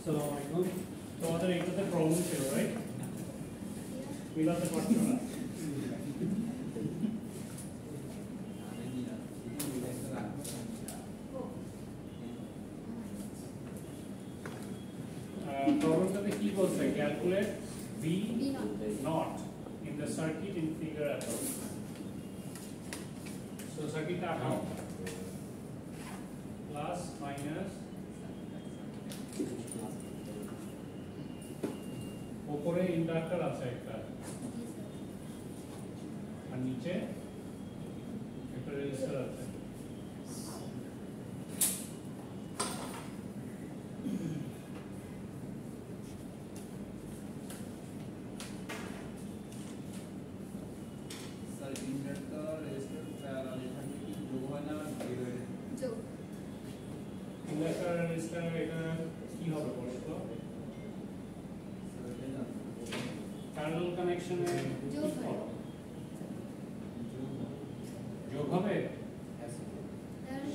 আসসালামু আলাইকুম। তোমাদের এইটাতে প্রবলেম ছিল, রাইট? মিলাতে পারছো না। প্রবলেমটাতে কি বলছে? Calculate V naught in the circuit in figure above. So circuit আঁকাও, প্লাস মাইনাস, উপরে ইন্ডাক্টর আছে একটা, আর নিচে একটা রেজিস্টার আছে। ইন্ডাক্টর রেজিস্টার এটা কি হবে বলো তো? প্যারালাল কানেকশনে যোগ হবে,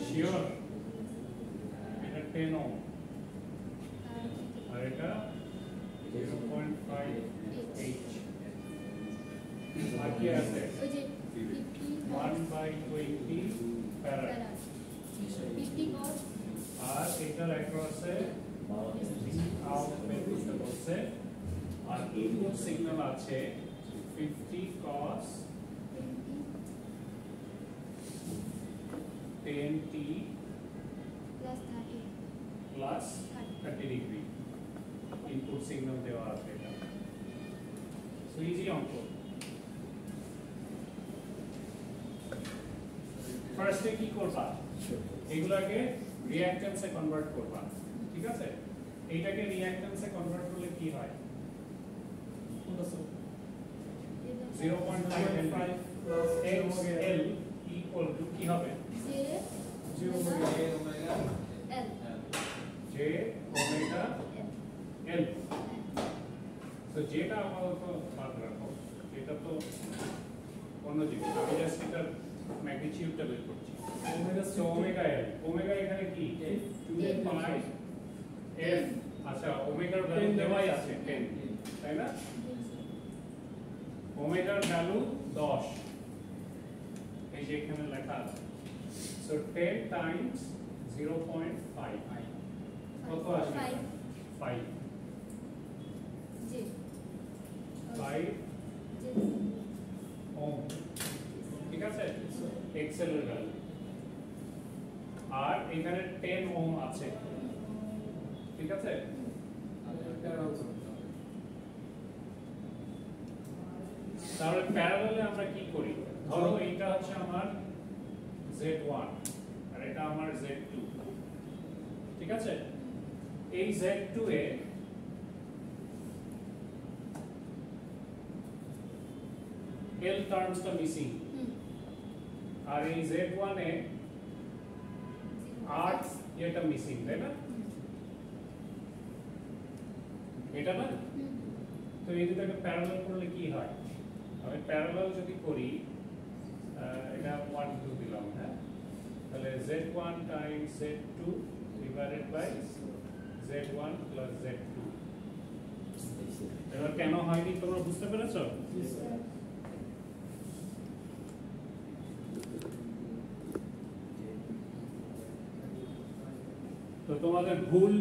শিওর? এটা 10 ওহম আর এটা 0.5H, আর কি আছে 1/20 ফ্যারাড, আর এটার অ্যাক্রসে আউট বের করতে বলছে, আর ইনপুট সিগন্যাল আছে 50 cos 10t plus 30 degree input signal দেওয়া আছে এটা। সো ইজি অঙ্ক। ফার্স্টে কি করবা? এগুলাকে রিঅ্যাকট্যান্সে কনভার্ট করবা, ঠিক আছে? এইটাকে রিঅ্যাকট্যান্সে কনভার্ট করলে কি হয়? 0.5 XL equal to কি হবে? J omega L। তো যেটা আপাতত বাদ রাখো, এটা তো অন্য জিনিস, আমি জাস্ট এটার ম্যাগনিটিউডটা বের করছি। সো ওমেগা L, ওমেগা এখানে কি 2π f, আচ্ছা ওমেগার ভ্যালু দেওয়াই আছে 10, তাই না? ওমেগার ভ্যালু 10, এই যে এখানে লেখা আছে। সো 10 টাইমস 0.5 কত আসে? 5 ওহম, ঠিক আছে? এক্সেল এর ভ্যালু, আর এখানে 10 ওহম আছে, ঠিক আছে? তাহলে প্যারালালে আমরা কি করি? ধরো এইটা হচ্ছে আমার Z1 আর এটা আমার Z2, ঠিক আছে? এই Z2 এ L টার্মসটা মিসিং, আর এই Z1 এ R এটা মিসিং, তাই না? এটা না? তো এই দুটোকে প্যারালাল করলে কি হয়? আমি প্যারালাল যদি করি, এটা 1 2 দিলাম, হ্যাঁ? তাহলে Z1 Times Z2 divided by Z1 plus Z2। এবার কেন হয়নি তোমরা বুঝতে পেরেছো? তো তোমাদের ভুল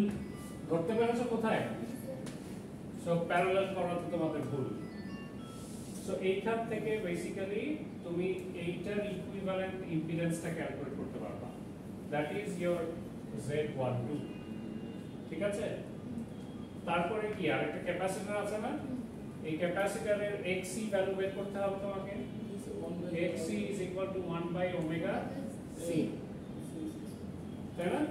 ধরতে পেরেছো কোথায়? সো প্যারালাল করাতে তোমাদের ভুল। সো এইখান থেকে বেসিক্যালি তুমি এইটার ইকুইভ্যালেন্ট ইম্পিডেন্সটা ক্যালকুলেট করতে পারবা, দ্যাট ইজ ইওর Z12, ঠিক আছে? তারপরে কি আর একটা ক্যাপাসিটর আছে না? এই ক্যাপাসিটরের XC ভ্যালু বের করতে হবে তোমাকে। XC is equal to 1/omega C, তাই না?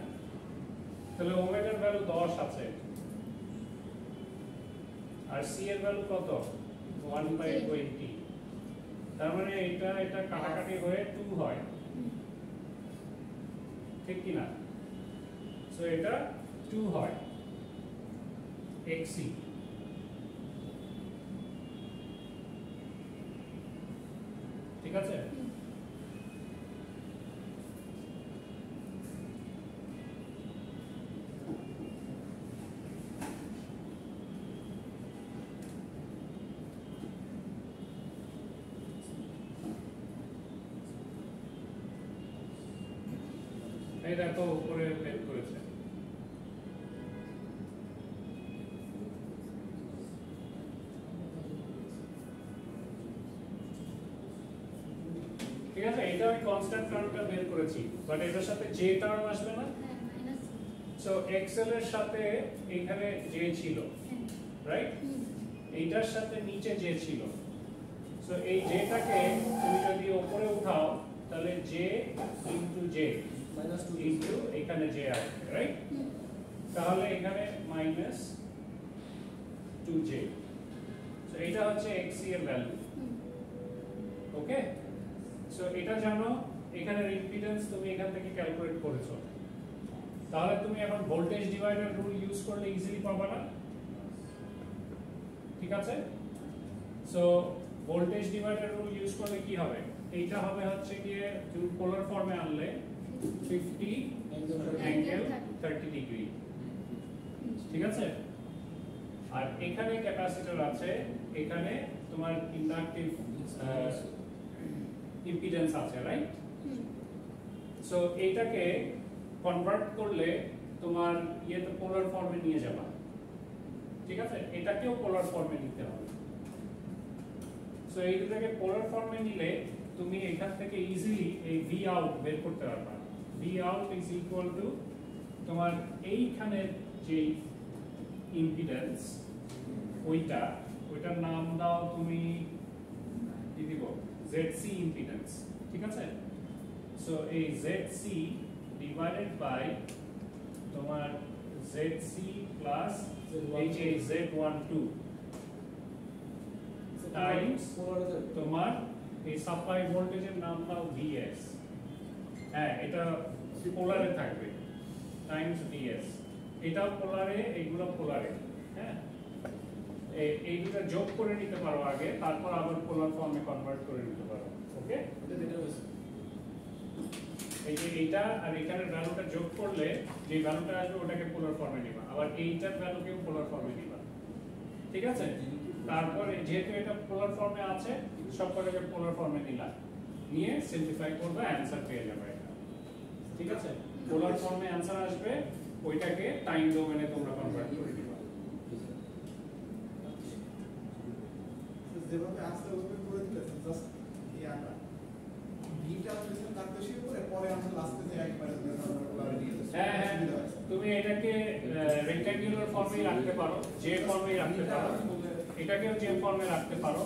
তাহলে ওমেগার ভ্যালু 10 আছে, আর C এর ভ্যালু কত? 1/20। তার মানে এটা কাটাকাটি হয়ে 2 হয়, ঠিক কি না? সো এটা 2 হয় XC, ঠিক আছে? এই দেখো উপরে বের করেছে। ঠিক আছে, এটা আমি কনস্ট্যান্ট টার্মটা বের করেছি, বাট এটার সাথে যে টার্ম আসবে না। সো এক্সেল এর সাথে এখানে যে ছিল, রাইট? এইটার সাথে নিচে যে ছিল। সো এই জেটাকে তুমি যদি উপরে উঠাও তাহলে জে ইনটু জে ইনটু এখানে জে আসবে, রাইট? তাহলে এখানে মাইনাস 2j। সো এটা হচ্ছে xc এর ভ্যালু। ওকে, সো এটা জানো, এখানে ইম্পিডেন্স তুমি এখান থেকে ক্যালকুলেট করেছো, তাহলে তুমি এখন ভোল্টেজ ডিভাইডার রুল ইউজ করলে ইজিলি পাবা না? ঠিক আছে, so voltage divider rule use করলে কি হবে? এইটা হবে হচ্ছে গিয়ে তুমি পোলার ফর্মে আনলে 50 অ্যাঙ্গেল 30 ডিগ্রি। ঠিক আছে, আর এখানে ক্যাপাসিটর আছে, এখানে তোমার ইন্ডাকটিভ ইম্পিডেন্স আছে, রাইট? সো এইটাকে কনভার্ট করলে তোমার ইয়েতে পোলার ফর্মে নিয়ে যাবা। ঠিক আছে, এটাকেও পোলার ফর্মে নিতে হবে। সো এই দুটোকে পোলার ফর্মে নিলে তুমি এখান থেকে ইজিলি এই ভি আউট বের করতে পারবা। V out is equal two তোমার এইখানে যে ইম্পিডেন্স ওইটার নাম দাও তুমি, কি দিব? ZC impedance. ঠিক আছে, সো এই ZC ডিভাইডেড বাই তোমার ZC প্লাস এই যে Z12 টাইমস তোমার এই সাপ্লাই ভোল্টেজের নাম দাও VS। হ্যাঁ, এটা পোলারে থাকবে, টাইমস VS। এটা পোলারে, এইগুলো পোলারে। হ্যাঁ, এই দুটো যোগ করে নিতে পারো আগে, তারপর আবার পোলার ফর্মে কনভার্ট করে নিতে পারো। ওকে, এই যে এইটা আর এখানের ভ্যালুটা যোগ করলে যে ভ্যালুটা আসবে ওটাকে পোলার ফর্মে নিবা, আবার এইটার ভ্যালুকেও পোলার ফর্মে নিবা। ঠিক আছে, তারপরে যেহেতু এটা পোলার ফর্মে আছে, সবকটাকে পোলার ফর্মে নিলা, নিয়ে সিম্পলিফাই করবে, অ্যানসার পেয়ে যাবে এটা। ঠিক আছে, পোলার ফর্মে অ্যানসার আসবে, ওইটাকে টাইম ডোমেনে তোমরা কনভার্ট করে দিবা। যেভাবে আসতে ওভাবে করে দিলে জাস্ট এই আটা ভিটা প্রেজেন্ট তার বেশি করে পরে আমরা লাস্টে যে একবারে পোলারে নিয়ে যাচ্ছি। হ্যাঁ হ্যাঁ, তুমি এটাকে রেক্ট্যাঙ্গুলার ফর্মে রাখতে পারো, যে ফর্মে রাখতে পারো, এটাকেও যে ফর্মে রাখতে পারো।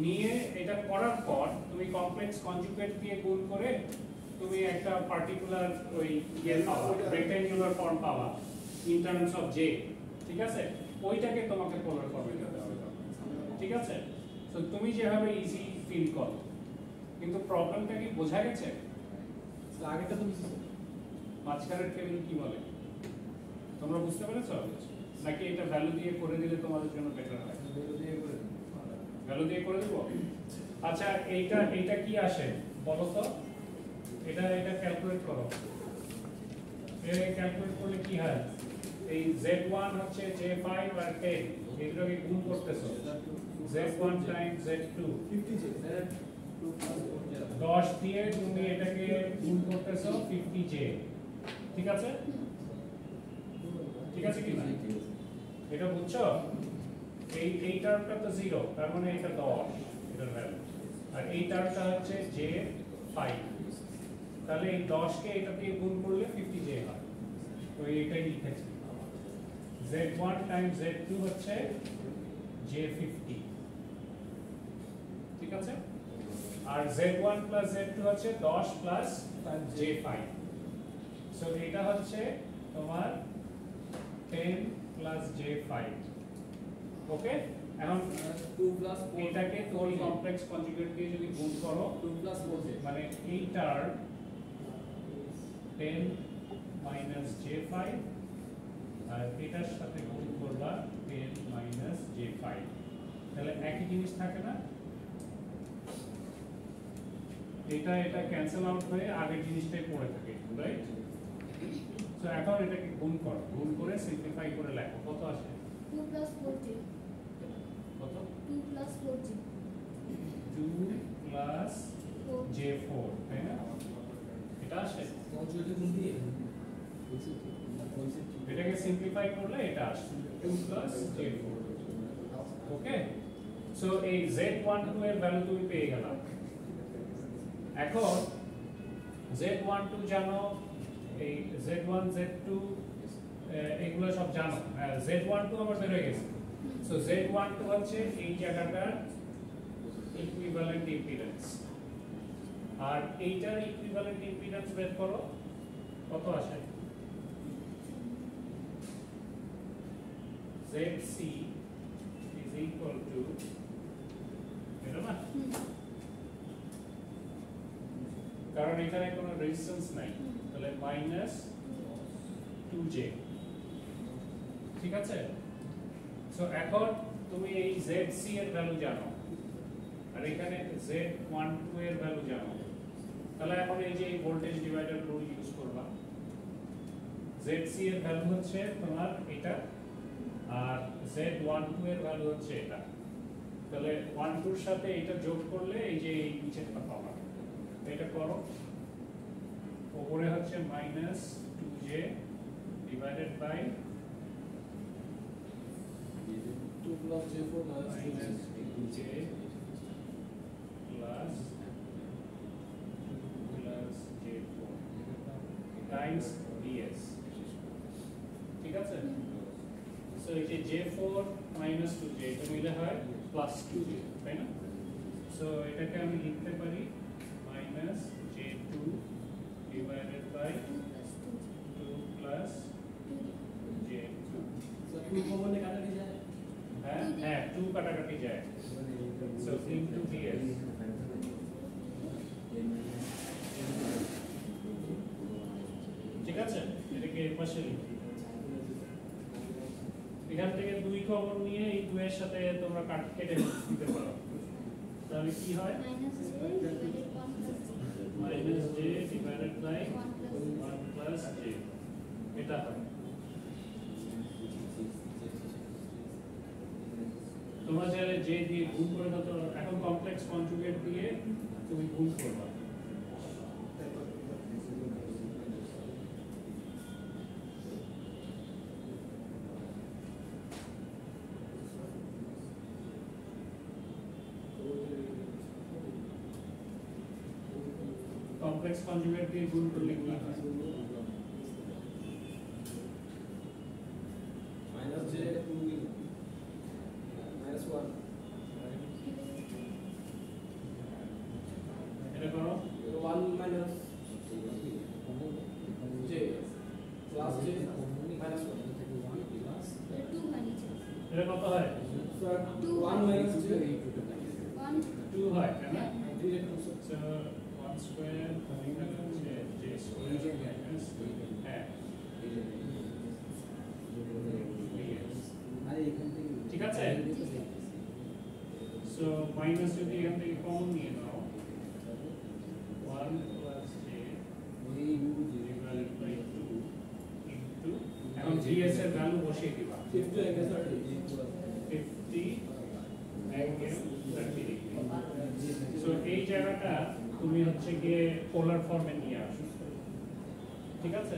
নিয়ে এটা করার পর তুমি কমপ্লেক্স কনজুগেট দিয়ে গুণ করে তুমি একটা পার্টিকুলার ওই ইয়ে পাবা, রেক্ট্যাঙ্গুলার ফর্ম পাবা ইন টার্মস অফ জে। ঠিক আছে, ওইটাকে তোমাকে পোলার ফর্মে দিতে হবে। ঠিক আছে, তো তুমি যেভাবে ইজি ফিল করো, কিন্তু প্রবলেমটা কি বোঝা গেছে? আগেটা তুমি মাঝখানের টেবিল কি বলে তোমরা বুঝতে পেরেছো? নাকি এটা ভ্যালু দিয়ে করে দিলে তোমাদের জন্য বেটার হয়? ভ্যালু দিয়ে করে দেব। আচ্ছা, এইটা কি আসে বলো তো? এটা ক্যালকুলেট করো। এটা ক্যালকুলেট করলে কি হয়? এই Z1 হচ্ছে J5 আর 10, এগুলোকে গুণ করতেছো। Z1 টাইমস Z2 50J 10 দিয়ে তুমি এটাকে গুণ করতেছো 50J। ঠিক আছে? ঠিক আছে কি না? এটা বুঝছো? এই টার্মটা তো 0, তার মানে এটা 10 এটার ভ্যালু, আর এই টার্মটা হচ্ছে J5। তাহলে এই 10 কে এটা দিয়ে গুণ করলে 50J হয়। তো এটাই লিখেছি। Z1 টাইমস Z2 হচ্ছে J50। ঠিক আছে, আর Z1 প্লাস Z2 হচ্ছে 10 প্লাস J5। সো এটা হচ্ছে তোমার 10 প্লাস J5। ওকে, এখন 2 প্লাস 4 এটাকে তুমি কমপ্লেক্স কনজুগেট দিয়ে যদি গুণ করো, 2 প্লাস 4 মানে এইটার 10 মাইনাস J5 আর এটার সাথে গুণ করবা 10 মাইনাস J5, তাহলে একই জিনিস থাকে না? এটা ক্যান্সেল আউট হয়ে আগের জিনিসটাই পড়ে থাকে, রাইট? সো এখন এটাকে গুণ করো, গুণ করে সিম্পলিফাই করে লেখো, কত আসে? 2 plus 4J কত? 2 plus 4J 2 প্লাস J4, তাই না? এটা আসে পঞ্চমীতে কোন দিয়ে এটাকে সিম্পলিফাই করলে এটা আসে 2 প্লাস j4 ওকে সো এই z12 এর ভ্যালু তুমি পেয়ে গেলাম এখন z12 জানো এই z1 z2 এগুলো সব জানো z12 আমার বের হয়ে গেছে সো z12 হচ্ছে এই জায়গাটার ইকুইভ্যালেন্ট ইম্পিডেন্স আর এইটার ইকুইভ্যালেন্ট ইম্পিডেন্স বের করো কত আসে ZC is equal to এটা না কারণ এখানে কোনো রেজিস্ট্যান্স নাই তাহলে মাইনাস 2j ঠিক আছে সো এখন তুমি এই ZC এর ভ্যালু জানো আর এখানে Z12 এর ভ্যালু জানো তাহলে এখন এই যে ভোল্টেজ ডিভাইডার রুল ইউজ করবা ZC এর ভ্যালু হচ্ছে তোমার এটা আর Z12 এর ভ্যালু হচ্ছে এটা তাহলে 12 এর সাথে এটা যোগ করলে এই যে এই নিচেরটা পাবা এটা করো উপরে হচ্ছে minus 2j divided by 2 plus j4 minus minus 2j plus j4 times ds ঠিক আছে সো এই যে j4 minus 2j এটা মিলে হয় plus 2j তাই না সো এটাকে আমি লিখতে পারি minus j2 divided by 2 plus j2 sir 2 common কাটা দিয়ে যায় হ্যাঁ হ্যাঁ 2 কাটাকাটি যায় সো into ds ঠিক আছে এটাকে এই পাশে লিখি এখান থেকে 2 কমন নিয়ে এই 2 এর সাথে তোমরা কেটে দিতে পারো তাহলে কি হয় minus j divided by 1 plus j এটা হয় তোমরা চাইলে j দিয়ে গুণ করে দাও তো এখন কমপ্লেক্স কনজুগেট দিয়ে তুমি গুণ করবা কমপ্লেক্স কনজুগেট দিয়ে গুণ করলে কি হয় minus j 2 minus 1 এটা করো 1 minus j plus j minus 1 এটা কত হয় sir 1 minus j 2 হয় তাই না 3 সো 1 স্কয়ার এখানে হচ্ছে j স্কয়ার মাইনাস হ্যাঁ ঠিক আছে সো মাইনাস যদি এখান থেকে কমন নিয়ে নাও 1 plus j divided by 2 into এখন gs এর ভ্যালু বসিয়ে দিবা 50 angle 50 angle 30 degree সো এই জায়গাটা তুমি হচ্ছে গিয়ে পোলার ফর্মে নিয়ে আসো ঠিক আছে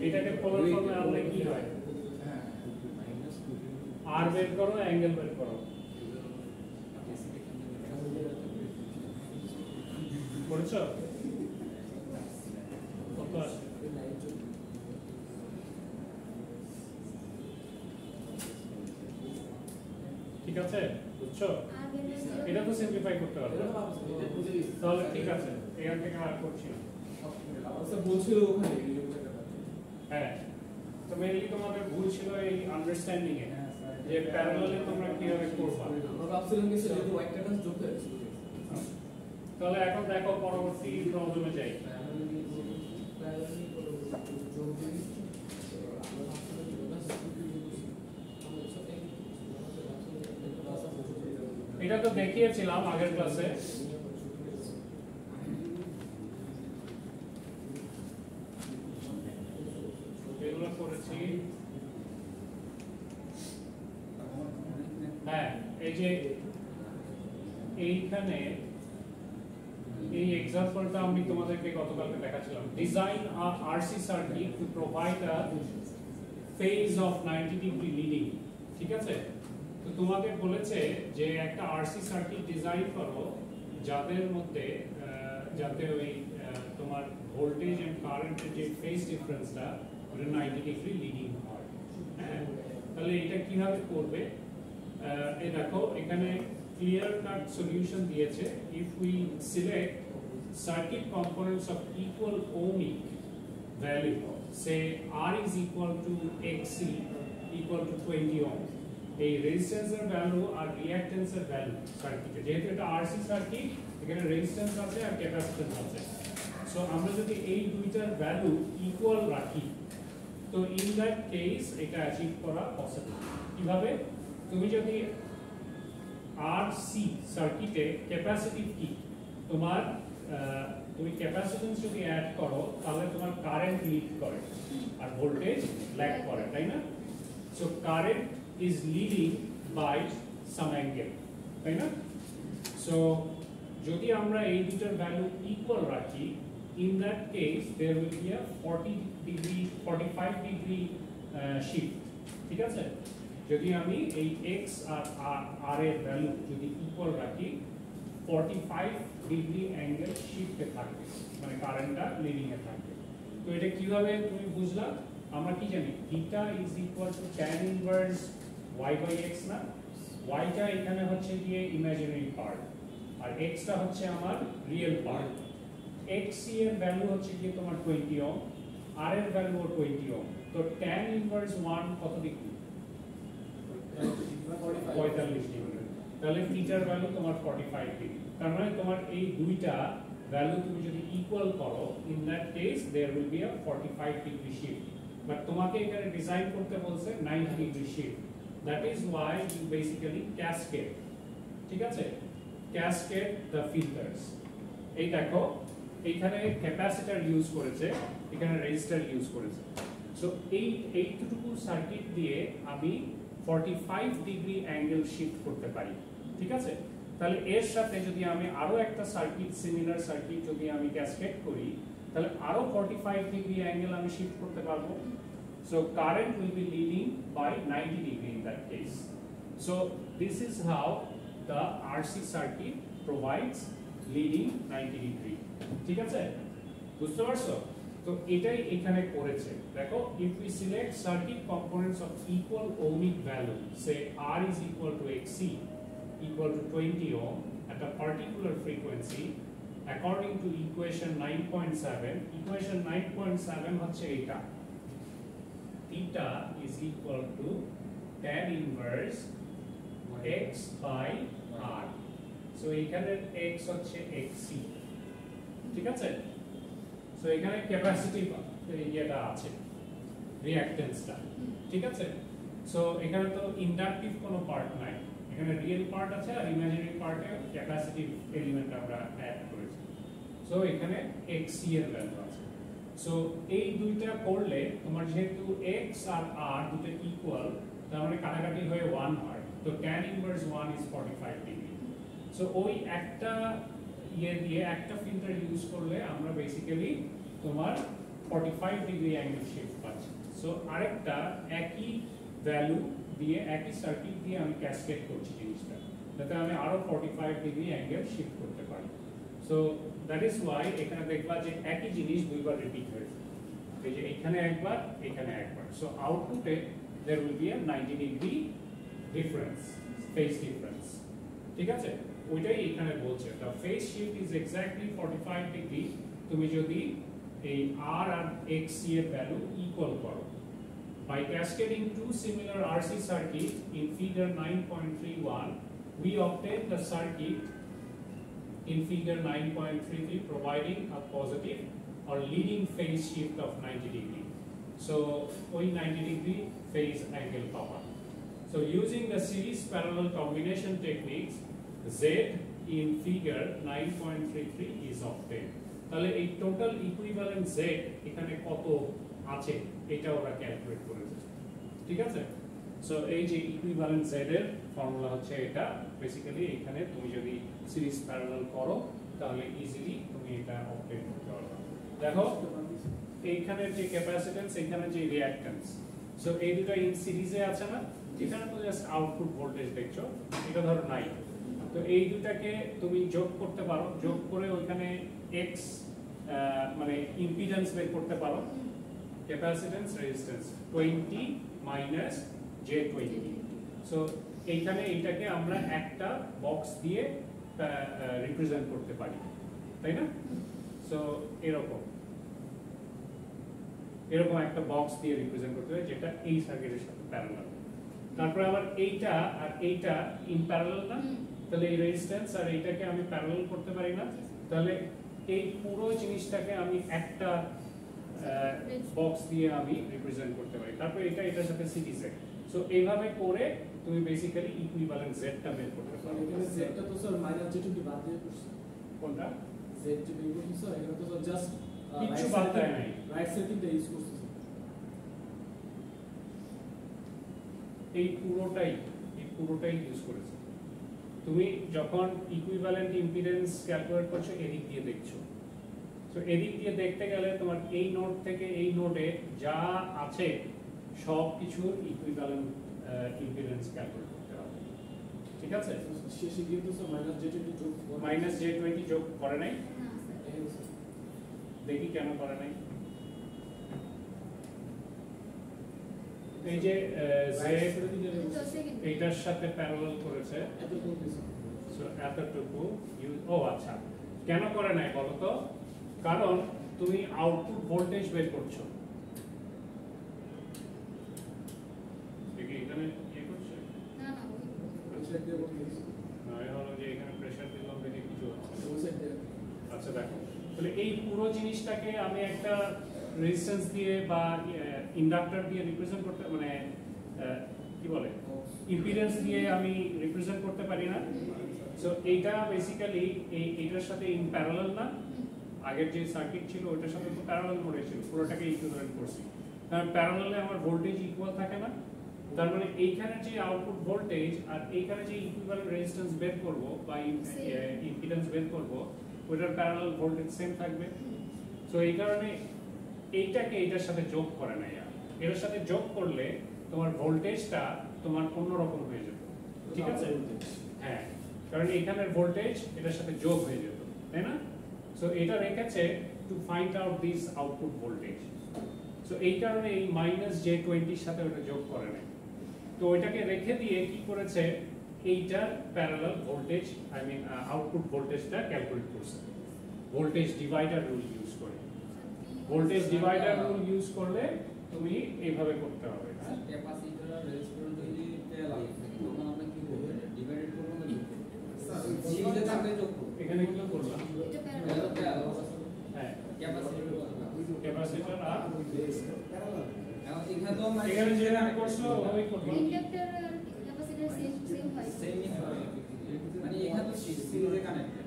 এটাকে পোলার ফর্মে আনলে কি হয় আর বের করো অ্যাঙ্গেল বের করো পড়েছ কত আসে ঠিক আছে বুঝছো এটা তো সিম্পলিফাই করতে পারবে তাহলে ঠিক আছে এখান থেকে আর করছি না আচ্ছা বলছিল ওখানে হ্যাঁ তো মেইনলি তোমাদের ভুল ছিল এই আন্ডারস্ট্যান্ডিং এ যে প্যারালালে তোমরা কিভাবে করবা আমরা ভাবছিলাম কি সেটা তো একটা টাস যোগ করে তাহলে এখন দেখো পরবর্তী প্রবলেমে যাই এটা তো দেখিয়েছিলাম আগের ক্লাসে এই যে এইখানে এই এক্সাম্পলটা আমি তোমাদেরকে গতকালকে দেখাচ্ছিলাম, design a RC circuit to provide a phase of 90 degree leading. ঠিক আছে, তো তোমাকে বলেছে যে একটা আরসি সার্কিট ডিজাইন করো যাদের মধ্যে যাতে ওই তোমার ভোল্টেজ এন্ড কারেন্টের যে ফেজ ডিফারেন্সটা ওটা 90 ডিগ্রি লিডিং হয়। হ্যাঁ, তাহলে এটা কিভাবে করবে? এই দেখো এখানে ক্লিয়ার কাট সলিউশন দিয়েছে। If we select circuit components of equal ohmic value, say R is equal to XC equal to 20 ohm, এই রেজিস্ট্যান্সের ভ্যালু আর রিঅ্যাকট্যান্সের ভ্যালু সার্কিটে, যেহেতু এটা আরসি সার্কিট এখানে রেজিস্ট্যান্স আছে আর ক্যাপাসিট্যান্স আছে, সো আমরা যদি এই দুইটার ভ্যালু ইকুয়াল রাখি তো ইন দ্যাট কেস এটা অ্যাচিভ করা পসিবল। কিভাবে? তুমি যদি আরসি সার্কিটে ক্যাপাসিটিভ কি তোমার তুমি ক্যাপাসিট্যান্স যদি অ্যাড করো তাহলে তোমার কারেন্ট লিড করে আর ভোল্টেজ ল্যাগ করে, তাই না? So current is leading by some angle, তাই না? সো যদি আমরা এই দুটার ভ্যালু ইকুয়াল রাখি, in that case there will be a 40 degree 45 degree shift। ঠিক আছে, যদি আমি এই x আর r এর ভ্যালু যদি ইকুয়াল রাখি 45 ডিগ্রি অ্যাঙ্গেল শিফটে থাকবে, মানে কারেন্টটা লিডিং এ থাকবে। তো এটা কিভাবে তুমি বুঝলা? আমরা কি জানি theta is equal to tan inverse y by x না? y টা এখানে হচ্ছে গিয়ে ইমাজিনারি পার্ট আর x টা হচ্ছে আমার রিয়েল পার্ট। x এর ভ্যালু হচ্ছে গিয়ে তোমার 20 ওহম, r এর ভ্যালু 20 ওহম। তো tan ইনভার্স 1 কত ডিগ্রি? 45 ডিগ্রি। তাহলে থিটার ভ্যালু তোমার 45 ডিগ্রি। তার মানে তোমার এই দুইটা ভ্যালু তুমি যদি ইকুয়াল করো, in that case there will be a 45 degree shift. But তোমাকে এখানে ডিজাইন করতে বলছে 90 degree shift. That is why you basically cascade. ঠিক আছে, ক্যাসকেড দ্য ফিল্টারস। এই দেখো এইখানে ক্যাপাসিটর ইউজ করেছে, এখানে রেজিস্টর ইউজ করেছে। সো এইটুকু সার্কিট দিয়ে আমি 45 ডিগ্রি অ্যাঙ্গেল শিফট করতে পারি। ঠিক আছে, তাহলে এর সাথে যদি আমি আরো একটা সার্কিট সিমিলার সার্কিট যদি আমি ক্যাসকেড করি তাহলে আরো 45 ডিগ্রি অ্যাঙ্গেল আমি শিফট করতে পারবো। So current will be leading by 90 degree in that case. So this is how the RC circuit provides leading 90 degree. ঠিক আছে, বুঝতে পারছো? তো এটাই এখানে করেছে। দেখো, if we select circuit components of equal ohmic value, say R is equal to XC equal to 20 ohm at a particular frequency according to equation 9.7, equation 9.7 হচ্ছে এটা, theta is equal to tan inverse x by R। so এখানে x হচ্ছে XC। ঠিক আছে, so এখানে capacitive ইয়েটা আছে, রিঅ্যাকট্যান্সটা। ঠিক আছে, সো এখানে তো ইন্ডাকটিভ কোনো পার্ট নাই, এখানে রিয়েল পার্ট আছে আর ইমাজিনারি পার্টে ক্যাপাসিটিভ এলিমেন্ট আমরা অ্যাড করেছি। সো এখানে XC এর ভ্যালু আছে। সো এই দুইটা করলে তোমার যেহেতু x আর r দুটো ইকুয়াল, তার মানে কাটাকাটি হয়ে 1 হয়। তো tan inverse 1 is 45 degree. So ওই একটা ইয়ে দিয়ে একটা ফিল্টার ইউজ করলে আমরা বেসিক্যালি তোমার 45 ডিগ্রি অ্যাঙ্গেল শিফট পাচ্ছি। সো আরেকটা একই ভ্যালু দিয়ে একই সার্কিট দিয়ে আমি ক্যাসকেড করছি জিনিসটা, যাতে আমি আরো 45 ডিগ্রি অ্যাঙ্গেল শিফট করতে পারি। সো দ্যাট ইজ ওয়াই এখানে দেখবা যে একই জিনিস দুইবার রিপিট হয়েছে, এই যে এখানে একবার এখানে একবার। সো আউটপুটে there will be a 90 degree difference, phase difference. ঠিক আছে, ওইটাই এখানে বলছে the phase shift is exactly 45 degree তুমি যদি এই R আর XC এর ভ্যালু ইকুয়াল করো। By cascading two similar RC circuits in figure 9.31, we obtain the circuit in figure 9.33 providing a positive or leading phase shift of 90 degree. So, ওই 90 degree phase angle পাবা। So, using the series parallel combination techniques, Z in figure 9.33 is obtained. তাহলে এই total equivalent Z এখানে কত আছে এটা ওরা calculate করেছে। ঠিক আছে, সো এই যে ইকুইভ্যালেন্ট z এর ফর্মুলা হচ্ছে এটা বেসিক্যালি এখানে তুমি যদি সিরিজ প্যারালাল করো তাহলে ইজিলি তুমি এটা অবটেন করতে পারবে দেখো এইখানের যে ক্যাপাসিট্যান্স এখানে যে রিঅ্যাকট্যান্স সো এই দুটো ইন সিরিজে আছে না এখানে তো জাস্ট আউটপুট ভোল্টেজ দেখছো এটা ধরো নাই তো এই দুটাকে তুমি যোগ করতে পারো যোগ করে ওইখানে x মানে ইম্পিডেন্স বের করতে পারো capacitance resistance 20 minus j20 so এইখানে এইটাকে আমরা একটা বক্স দিয়ে রিপ্রেজেন্ট করতে পারি তাই না সো এরকম একটা বক্স দিয়ে রিপ্রেজেন্ট করতে হয় যেটা এই সার্কিটের সাথে প্যারালাল তারপরে আবার এইটা আর এইটা ইন প্যারালাল না তাহলে এই রেজিস্ট্যান্স আর এইটাকে আমি প্যারালাল করতে পারি না তাহলে এই পুরো জিনিসটাকে আমি একটা বক্স দিয়ে আমি রিপ্রেজেন্ট করতে পারি তারপরে এটা এটার সাথে সিরিজে সো এইভাবে করে তুমি বেসিক্যালি ইকুইভ্যালেন্ট z টা বের করতে পারো এখানে z টা তো স্যার -j20 বাদ দিয়ে করছে কোনটা z যে বের করছে স্যার এখানে তো স্যার জাস্ট কিছু বাদ দেয় নাই রাইট সার্কিটটা ইউজ করছে এই পুরোটাই ইউজ করেছে তুমি যখন ইকুইভ্যালেন্ট ইম্পিডেন্স ক্যালকুলেট করছো এদিক দিয়ে দেখছো সো এদিক দিয়ে দেখতে গেলে তোমার এই নোড থেকে এই নোডে যা আছে সব কিছু ইকুইভ্যালেন্ট ইম্পিডেন্স ক্যালকুলেট করতে হবে ঠিক আছে শেষে গিয়ে তো স্যার -j20 যোগ -j20 যোগ করে নাই না স্যার দেখি কেন করে নাই এই যে z এইটার সাথে প্যারালাল করেছে এত করতেছে সো এতটুকু ও আচ্ছা কেন করে নাই বলো তো কারণ তুমি আউটপুট ভোল্টেজ বের করছো দেখি এখানে কি করছে না না ওই সাইড দিয়ে করতেছে না এই হলো যে এখানে প্রেসার দিলাম দেখে কিছু হচ্ছে না। ওই সাইড দিয়ে আচ্ছা দেখো তাহলে এই পুরো জিনিসটাকে আমি একটা রেজিস্ট্যান্স দিয়ে বা ইন্ডাক্টর দিয়ে রিপ্রেজেন্ট করতে মানে কি বলে ইম্পিডেন্স দিয়ে আমি রিপ্রেজেন্ট করতে পারি না সো এইটা বেসিক্যালি এইটার সাথে ইন প্যারালাল না আগের যে সার্কিট ছিল ওটার সাথে তো প্যারালাল মোডে ছিল পুরোটাকে ইকুইভ্যালেন্ট করছি কারণ প্যারালালে আমার ভোল্টেজ ইকুয়াল থাকে না তার মানে এইখানে যে আউটপুট ভোল্টেজ আর এইখানে যে ইকুইভ্যালেন্ট রেজিস্ট্যান্স বের করব বা ইম্পিডেন্স বের করব ওটার প্যারালাল ভোল্টেজ সেম থাকবে সো এই কারণে এইটাকে এইটার সাথে যোগ করে না এর সাথে যোগ করলে তোমার ভোল্টেজটা তোমার অন্যরকম হয়ে যেত ঠিক আছে হ্যাঁ কারণ এখানের ভোল্টেজ এটার সাথে যোগ হয়ে যেত তাই না সো এটা রেখেছে to find out this output voltage so এই কারণে এই -j20 এর সাথে ওটা যোগ করে নাই তো ওইটাকে রেখে দিয়ে কি করেছে এইটার parallel voltage I mean output ভোল্টেজটা ক্যালকুলেট করছে ভোল্টেজ ডিভাইডার রুল ইউজ করে ভোল্টেজ ডিভাইডার রুল ইউজ করলে তুমি এইভাবে করতে হবে ক্যাপাসিটর আর রেজিস্টর যদি প্যারালাল তখন আমরা কি করব ডিভাইডেড করব না যোগ করব স্যার সিরিজে থাকলে যোগ করব এখানে কি করলাম এটা প্যারালাল হ্যাঁ ক্যাপাসিটর ক্যাপাসিটর আর প্যারালাল এখন এখানে তো আমরা এখানে যে আমি করছো ওই করব ইন্ডাক্টর আর ক্যাপাসিটর সেম হয় সেমই হয় মানে এখানে তো সিরিজে কানেক্টেড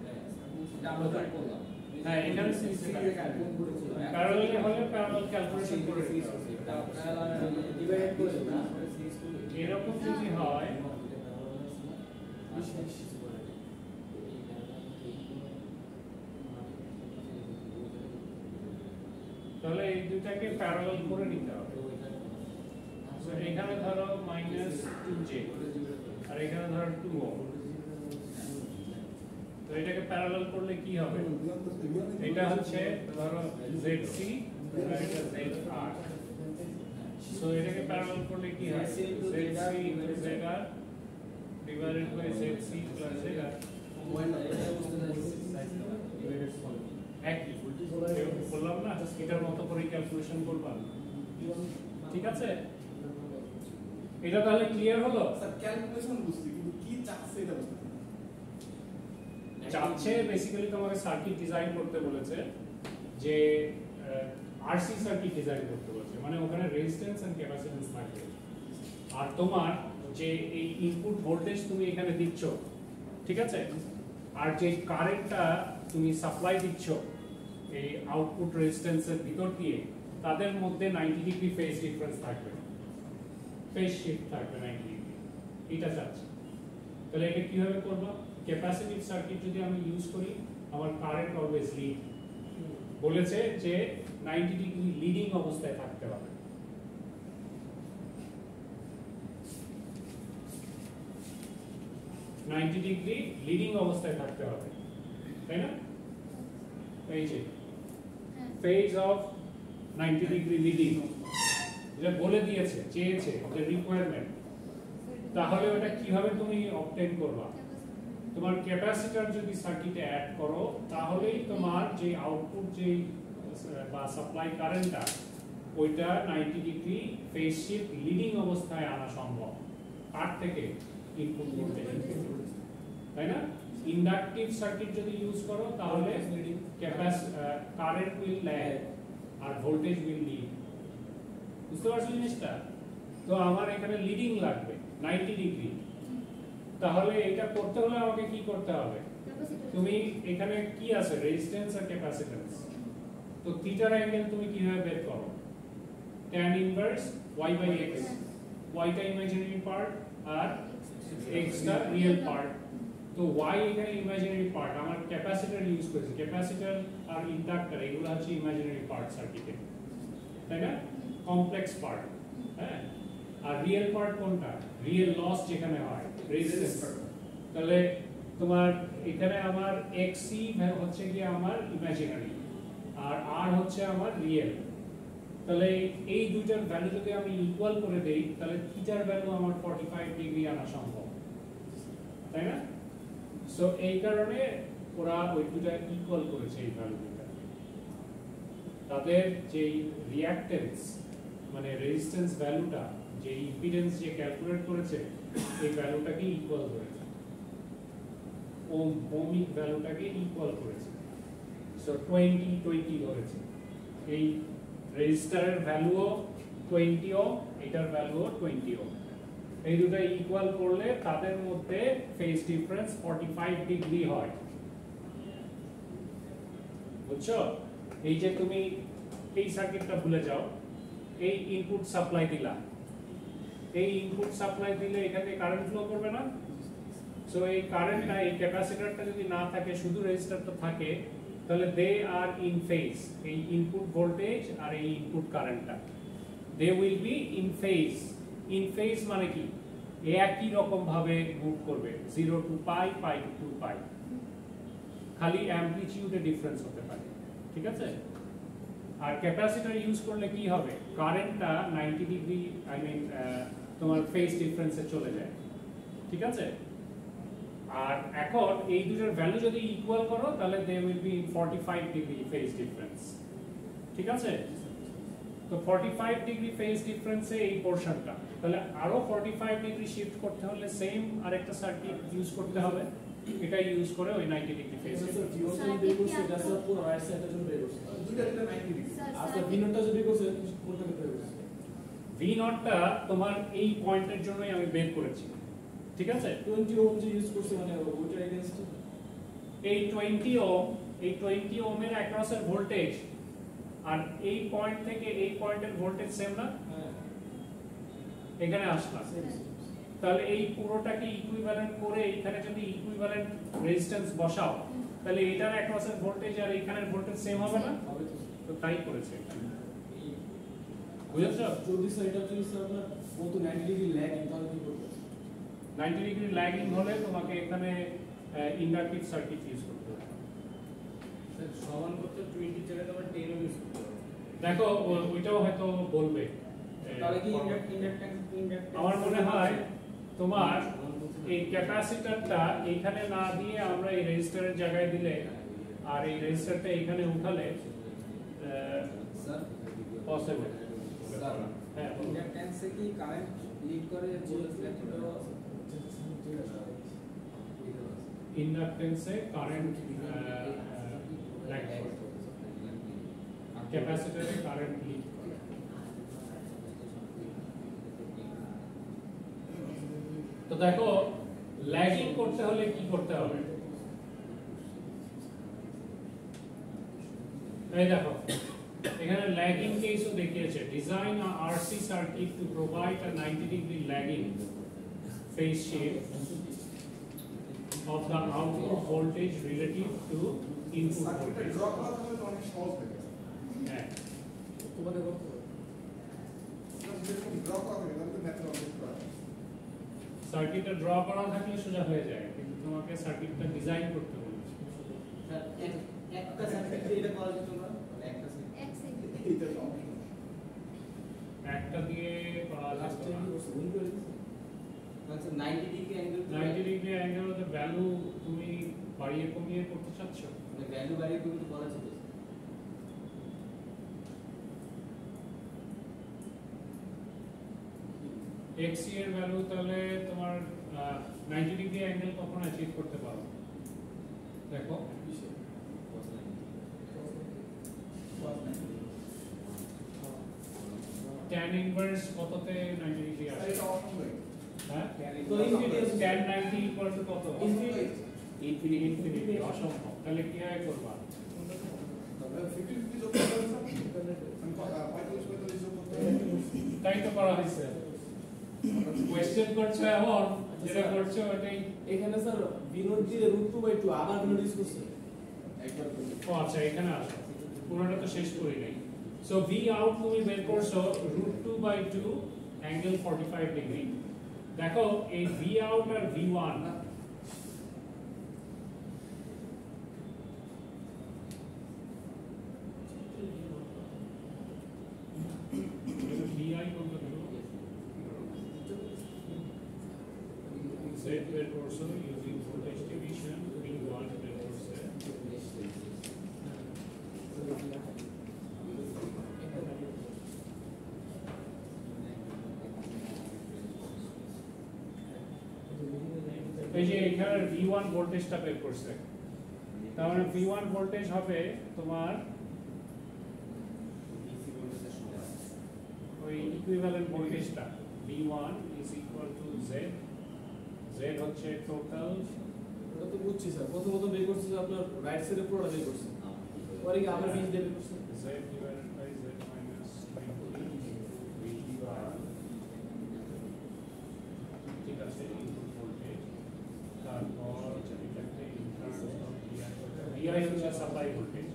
এটা আমরা যোগ করলাম হ্যাঁ এখানে সিরিজে প্যারালাল হলে প্যারালাল ক্যালকুলেশন করে দিতে হবে এটা প্যারালাল ডিভাইড করে না সিরিজ করে এরকম যদি হয় তাহলে এই দুটাকে প্যারালাল করে নিতে হবে So, এখানে ধরো -2j আর এখানে ধরো 2 ওহম তো এটাকে প্যারালাল করলে কি হবে এটা হচ্ছে ধরো ZC আর এটা ZR সো এটাকে প্যারালাল করলে কি হয় ZC ZR divided by ZC plus ZR একই বললাম না জাস্ট এটার মতো করে ক্যালকুলেশন করবা ঠিক আছে এটা তাহলে ক্লিয়ার হলো স্যার ক্যালকুলেশন বুঝছি কিন্তু কি চাচ্ছে এটা বুঝতে পারছি না। চাচ্ছে বেসিক্যালি তোমাকে সার্কিট ডিজাইন করতে বলেছে যে আরসি সার্কিট ডিজাইন করতে বলেছে মানে ওখানে রেজিস্ট্যান্স এন্ড ক্যাপাসিট্যান্স থাকবে আর তোমার যে এই ইনপুট ভোল্টেজ তুমি এখানে দিচ্ছ ঠিক আছে আর যে কারেন্টটা তুমি সাপ্লাই দিচ্ছ এই আউটপুট রেজিস্ট্যান্সের ভিতর দিয়ে তাদের মধ্যে 90 ডিগ্রি ফেজ ডিফারেন্স থাকবে ফেজ শিফট থাকবে 90 ডিগ্রি, এটা চাচ্ছি। তাহলে এটা কিভাবে করব? ক্যাপাসিটিভ সার্কিট যদি আমি ইউজ করি, আমার কারেন্ট অলওয়েজ লিড বলেছে যে 90 ডিগ্রি লিডিং অবস্থায় থাকতে হবে। নাইনটি ডিগ্রি লিডিং অবস্থায় থাকতে হবে, তাই না? এই যে ফেজ অফ 90 ডিগ্রি লিডিং যেটা বলে দিয়েছে, চেয়েছে, যে রিকোয়ারমেন্ট। তাহলে ওটা কিভাবে তুমি অবটেইন করবা? তোমার ক্যাপাসিটর যদি সার্কিটে অ্যাড করো, তাহলেই তোমার যে আউটপুট যে বা সাপ্লাই কারেন্টটা ওইটা 90 ডিগ্রি ফেজ শিফট লিডিং অবস্থায় আনা সম্ভব। আর থেকে ইনপুট ভোল্টেজ, তাই না? ইন্ডাকটিভ সার্কিট যদি ইউজ করো তাহলে কারেন্ট উইল ল্যাগ আর ভোল্টেজ উইল লিড। বুঝতে পারছো জিনিসটা? তো আমার এখানে লিডিং লাগবে 90 ডিগ্রি। তাহলে এটা করতে হলে আমাকে কি করতে হবে? তুমি এখানে কি আছে, রেজিস্ট্যান্স আর ক্যাপাসিট্যান্স। তো থিটার অ্যাঙ্গেল তুমি কিভাবে বের করো? tan inverse y by x, y টা ইমাজিনারি পার্ট আর x টা রিয়েল পার্ট। তো y এখানে ইমাজিনারি পার্ট, আমার ক্যাপাসিটর ইউজ করেছি, ক্যাপাসিটর আর ইন্ডাক্টর এগুলো হচ্ছে ইমাজিনারি পার্ট সার্কিটে, তাই না? কমপ্লেক্স পার্ট, হ্যাঁ। আর রিয়েল পার্ট কোনটা? রিয়েল লস যেখানে হয়, রেজিস্ট্যান্স। তাহলে তোমার এখানে আমার xc হচ্ছে কি আমার ইমাজিনারি আর r হচ্ছে আমার রিয়েল। তাহলে এই দুইটার ভ্যালু যদি আমি ইকুয়াল করে দেই, তাহলে থিটার ভ্যালু আমার 45 ডিগ্রি আনা সম্ভব, তাই না? সো এই কারণে ওরা ওই দুটা ইকুয়াল করেছে, এই ভ্যালু দুটা। তাদের যে রিঅ্যাকট্যান্স মানে রেজিস্ট্যান্স ভ্যালুটা, যে ইম্পিডেন্স যে ক্যালকুলেট করেছে, এই ভ্যালুটাকে ইকুয়াল করেছে, ওহমিক ভ্যালুটাকে ইকুয়াল করেছে। সো 20 ধরেছে। এই রেজিস্টারের ভ্যালুও 20 ওহম, এটার ভ্যালুও 20 ওহম। এই দুটো ইকুয়াল করলে তাদের মধ্যে ফেজ ডিফারেন্স 45 ডিগ্রি হয়। বুঝছো? এই যে তুমি এই সার্কিটটা ভুলে যাও, এই ইনপুট সাপ্লাই দিলা, এই ইনপুট সাপ্লাই দিলে এখানে কারেন্ট ফ্লো করবে না? সো এই কারেন্টটা, এই ক্যাপাসিটরটা যদি না থাকে, শুধু রেজিস্টারটা থাকে, তাহলে দে আর ইন ফেজ। এই ইনপুট ভোল্টেজ আর এই ইনপুট কারেন্টটা they will be in phase. In phase মানে কি? একই রকম ভাবে মুভ করবে, 0 টু পাই, পাই টু পাই, খালি অ্যামপ্লিটিউডে ডিফারেন্স হতে পারে, ঠিক আছে? আর ক্যাপাসিটর ইউজ করলে কি হবে? কারেন্টটা 90 ডিগ্রি তোমার ফেজ ডিফারেন্সে চলে যায়, ঠিক আছে? আর এখন এই দুটোর ভ্যালু যদি ইকুয়াল করো, তাহলে they will be 45 degree phase difference, ঠিক আছে? তো 45 ডিগ্রি ফেজ ডিফারেন্সে এই পোরশনটা, তাহলে আরো 45 ডিগ্রি শিফট করতে হলে সেম আরেকটা সার্কিট ইউজ করতে হবে। এটা ইউজ করে ওই 90 ডিগ্রি ফেজ স্যার ভিউয়ার্স বের করছে, এটা স্যার পুরো রাইট সাইডের জন্য বের করছে। দুইটা 90 ডিগ্রি। আচ্ছা ভিনোটা যদি করছে কোনটাকে বের করছে? ভি নটটা তোমার এই পয়েন্টের জন্যই আমি বের করেছি, ঠিক আছে? 20 ওহম যে ইউজ করছে মানে ওইটার এগেইনস্ট এই 20 ওহম, এই 20 ওহমের অ্যাক্রসের ভোল্টেজ আর এই পয়েন্ট থেকে এই পয়েন্টের ভোল্টেজ সেম না? হ্যাঁ এখানে আসলা, তাহলে এই পুরোটাকে ইকুইভ্যালেন্ট করে এখানে যদি ইকুইভ্যালেন্ট রেজিস্ট্যান্স বসাও, তাহলে এটার অ্যাক্রসের ভোল্টেজ আর এখানের ভোল্টেজ সেম হবে না? হবে তো। তো তাই করেছে এখানে, বুঝেছো? যদি স্যার এটা যদি স্যার আপনার কত 90 ডিগ্রি ল্যাগিং, তাহলে কি করবে? 90 ডিগ্রি ল্যাগিং হলে তোমাকে এখানে ইন্ডাকটিভ সার্কিট ইউজ করতে হবে। স্যার সমান করতে 20 জায়গায় তোমার 10 ওহম ইউজ করতে হবে। দেখো ওইটাও হয়তো বলবে। তাহলে কি ইন্ডাক্ট্যান্স আমার মনে হয় তোমার এই ক্যাপাসিটরটা এইখানে না দিয়ে আমরা এই রেজিস্টারের জায়গায় দিলে আর এই রেজিস্টারটা এইখানে উঠালে স্যার পসিবল। স্যার হ্যাঁ, বলুন। ইন্ডাক্ট্যান্সে কি কারেন্ট লিড করে ইন্ডাকটেন্সে কারেন্ট ল্যাগ করে, ক্যাপাসিটরে কারেন্ট লিড করে। তো দেখো ল্যাগিং করতে হলে কি করতে হবে? এই দেখো এখানে ল্যাগিং কেসও দেখিয়েছে, design a RC circuit to provide a 90 degree lagging phase shift of the output voltage relative to input সার্কিটটা voltage. ড্র করা তাহলে তো অনেক সহজ হয়ে গেছে। হ্যাঁ, তোমাদের করতে হবে। যদি ড্র করা থাকে তাহলে তো ম্যাথমেটিক্স করা যায়। সার্কিটটা ড্র করা থাকলে সোজা হয়ে যায়, কিন্তু তোমাকে সার্কিটটা ডিজাইন করতে হবে। স্যার একটা সার্কিট দিয়ে এটা করা যেত না, মানে একটা সার্কিট এক সেকেন্ড এইটা সমস্যা। একটা দিয়ে করা লাস্ট যাবে টাইম না। করছে উনি করে দিছে। আচ্ছা 90 degree angle 90 degree angle of the value তুমি বাড়িয়ে কমিয়ে করতে চাচ্ছ? মানে ভ্যালু বাড়িয়ে কিন্তু করা যেত। XC এর ভ্যালু তাহলে তোমার 90 ডিগ্রি অ্যাঙ্গেল কখন অ্যাচিভ করতে পারো? দেখো tan ইনভার্স কততে 90 ডিগ্রি আর আসে? এটা অসম্ভব। হ্যাঁ, তো ইনফিনিটি tan 90 ইকুয়াল টু কত? ইনফিনিটি ইনফিনিটি, অসম্ভব। তাহলে কিভাবে করবা? তবে 50-50 যোগ করতে হবে স্যার। আমি 45-45 যোগ করতে হবে। তাই তো করা হয়েছে। কোয়েশ্চেন করছো এখন, যেটা করছো ওটাই। এখানে স্যার বিনোদ দিয়ে √2/2 আবার বিনোদ ইউজ করছে একবার করে। ও আচ্ছা, এখানে আসো, পুরোটা তো শেষ করি নাই। সো ভি আউট তুমি বের করছো √2/2 অ্যাঙ্গেল 45 ডিগ্রি। দেখো এই ভি আউট আর ভি ওয়ান VI কত দেবো? Z বের করছো ইউজিং ভোল্টেজ ডিভিশন, V1 বের করছে। এই যে এখানে V1 ভোল্টেজটা বের করছে, তার মানে V1 ভোল্টেজ হবে তোমার ওই ইকুইভ্যালেন্ট ভোল্টেজটা V1 is equal to Z, Z হচ্ছে টোটাল। ওটা তো বুঝছি স্যার, প্রথমত বের করছে যে আপনার রাইট সাইডে পুরোটা বের করছে, পরে কি আবার 20 দিয়ে বের করছে। Z divided by Z minus 20 V1, ঠিক আছে, ইনপুট ভোল্টেজ। তারপর এটাকে ইন টার্মস অফ VI হচ্ছে সাপ্লাই ভোল্টেজ,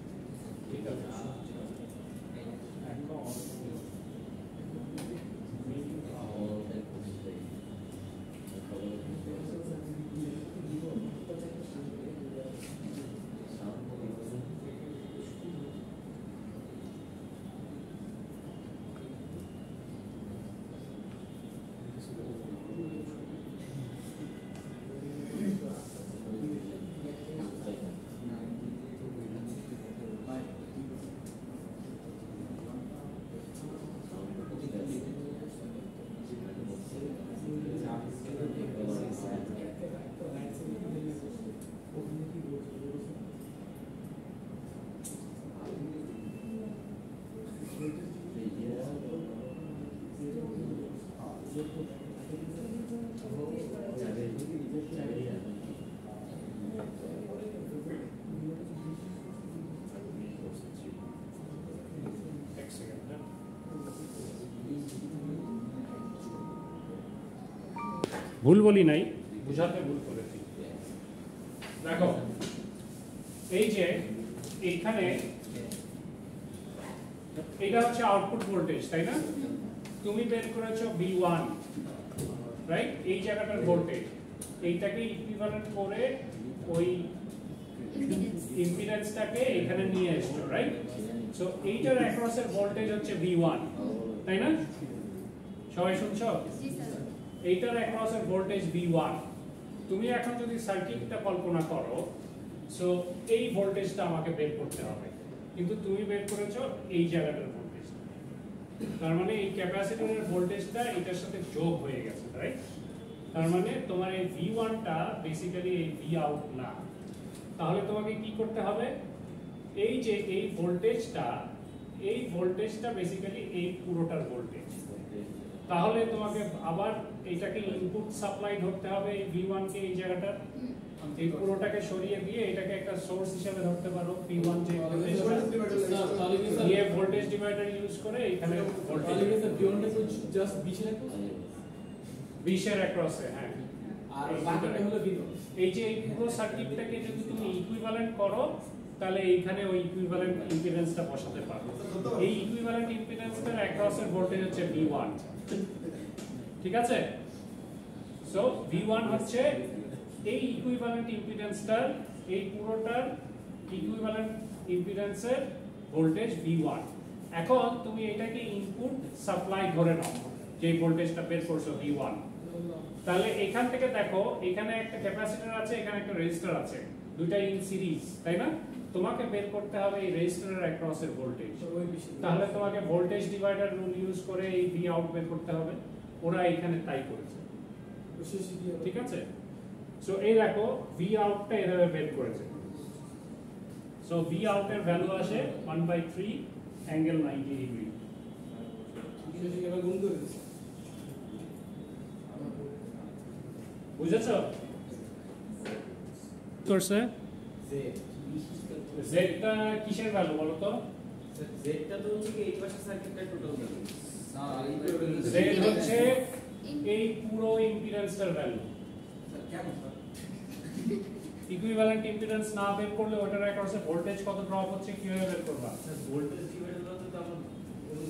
ঠিক আছে। এখন এক সেকেন্ড, হ্যাঁ। ভুল বলি নাই, বুঝাতে ভুল করেছি। দেখো এই যে এইখানে এটা হচ্ছে আউটপুট ভোল্টেজ, তাই না? তুমি বের করেছো V1, রাইট? এই জায়গাটার ভোল্টেজ, এইটাকে ইকুইভ্যালেন্ট করে ওই ইম্পিডেন্সটাকে এখানে নিয়ে এসছো, রাইট? সো এইটার অ্যাক্রসের ভোল্টেজ হচ্ছে V1, তাই না? সবাই শুনছো? জি স্যার এইটার অ্যাক্রসের ভোল্টেজ V1। তুমি এখন যদি সার্কিটটা কল্পনা করো, সো এই ভোল্টেজটা আমাকে বের করতে হবে, কিন্তু তুমি বের করেছো এই জায়গাটার ভোল্টেজ। তার মানে এই ক্যাপাসিটরের ভোল্টেজটা এটার সাথে যোগ হয়ে গেছে, রাইট? তার মানে তোমার এই V1টা বেসিক্যালি এই V আউট না। তাহলে তোমাকে কি করতে হবে? এই যে এই ভোল্টেজটা বেসিক্যালি এই পুরোটার ভোল্টেজ। তাহলে তোমাকে আবার এটাকে ইনপুট সাপ্লাই ধরতে হবে এই V1 কে এই জায়গাটা, এই পুরোটাকে সরিয়ে দিয়ে এটাকে একটা সোর্স হিসেবে ধরতে পারো P1 যে দিয়ে ভোল্টেজ ডিভাইডার ইউজ করে এখানে ভোল্টেজ তাহলে কি স্যার বিয়ন্ড তো জাস্ট 20 এর 20 এর অ্যাক্রসে, হ্যাঁ। আর বাকিটা হলো ভিন্ন। এই যে এই পুরো সার্কিটটাকে যদি তুমি ইকুইভ্যালেন্ট করো তাহলে এইখানে ওই ইকুইভ্যালেন্ট ইম্পিডেন্সটা বসাতে পারো। এই ইকুইভ্যালেন্ট ইম্পিডেন্সের অ্যাক্রসের ভোল্টেজ হচ্ছে V1, ঠিক আছে? সো V1 হচ্ছে এই ইকুইভ্যালেন্ট ইম্পিডেন্সটার, এই পুরোটার ইকুইভ্যালেন্ট ইম্পিডেন্সের ভোল্টেজ V1। এখন তুমি এটাকে ইনপুট সাপ্লাই ধরে নাও, যে ভোল্টেজটা বের করছো V1। তাহলে এখান থেকে দেখো এখানে একটা ক্যাপাসিটর আছে, এখানে একটা রেজিস্টর আছে, দুইটা ইন সিরিজ, তাই না? তোমাকে বের করতে হবে এই রেজিস্টরের অ্যাক্রসের ভোল্টেজ। তাহলে তোমাকে ভোল্টেজ ডিভাইডার রুল ইউজ করে এই ভি আউট বের করতে হবে। ওরা এখানে তাই করেছে, ঠিক আছে? সো এই দেখো ভি আউটটা এভাবে বের করেছে। সো ভি আউটের ভ্যালু আসে 1/3 অ্যাঙ্গেল 90 ডিগ্রি। গুণ করে দিচ্ছি। বুঝেছো? করছে জেডটা কিসের ভ্যালু বলো তো? জেডটা তো হচ্ছে কি এই পাশে সার্কিটটা টোটাল ভ্যালু। না এই জেড হচ্ছে এই পুরো ইম্পিডেন্সের ভ্যালু। কেন স্যার? ইকুইভ্যালেন্ট ইম্পিডেন্স না বের করলে ওটার অ্যাক্রসে ভোল্টেজ কত ড্রপ হচ্ছে কিভাবে বের করবা? ভোল্টেজ ডিভাইডার তো আমরা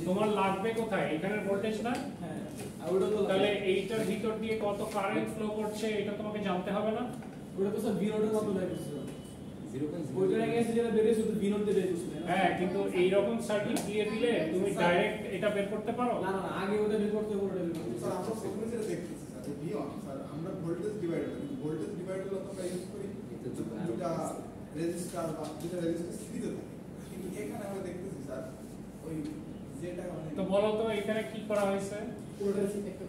তোমার লাগবে কোথায়? এখানের ভোল্টেজ না? হ্যাঁ আর ওটা তো তাহলে এইটার ভিতর দিয়ে কত কারেন্ট ফ্লো করছে এটা তোমাকে জানতে হবে না? ওটা তো স্যার বিনোডের কত লাগে স্যার? 0.0 ওইটার আগে এসে যেটা বেরিয়ে শুধু বিনোড দিয়ে বেরিয়ে শুনে হ্যাঁ, কিন্তু এই রকম সার্কিট দিয়ে দিলে তুমি ডাইরেক্ট এটা বের করতে পারো? না না আগে ওটা বের করতে হবে, ওটা বের করতে স্যার হবে। আমরা প্রথমে যেটা দেখতেছি স্যার এই V1 স্যার আমরা ভোল্টেজ ডিভাইডার, ভোল্টেজ ডিভাইডার তো আমরা ইউজ করি দুটা রেজিস্টার বা দুটা রেজিস্টার সিরিজে থাকে, কিন্তু এখানে আমরা দেখতেছি স্যার ওই যেটা মানে তো বলো তো এখানে কি করা হয়েছে? পুরোটা একটা